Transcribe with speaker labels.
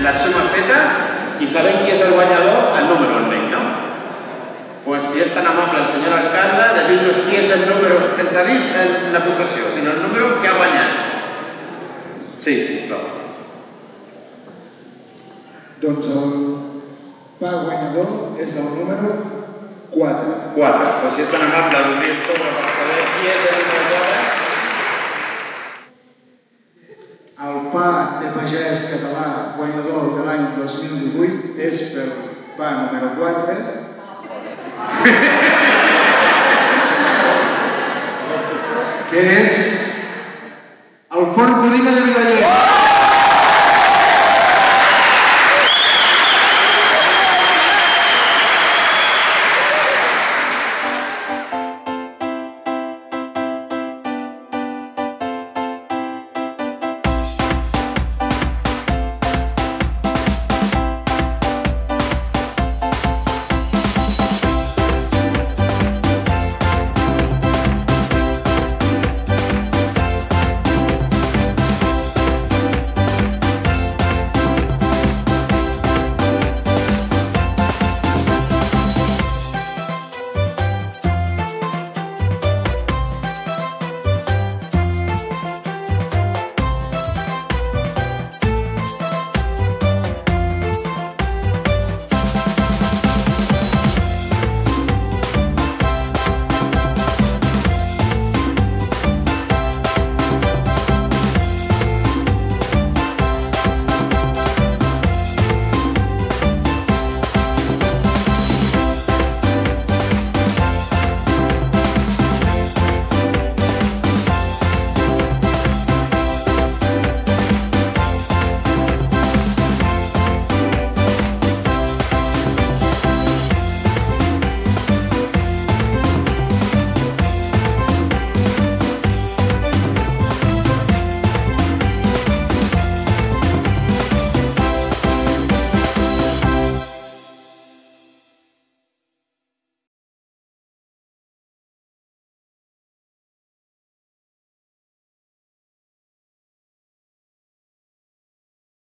Speaker 1: la suma feta y saben qui és el guanyador, el número almenys, no? Pues si és tan amable el senyor alcalde de dir-nos qui és el número, sense dir la puntuació, sinó el número que ha guanyat. Sí, sisplau.
Speaker 2: Doncs el pa guanyador és el número 4.
Speaker 1: 4. Pues si és tan amable d'obrir el sobre per saber qui és el número 4.
Speaker 2: El pa de pagès català guanyador de l'any 2018 és pel pa número 4, que és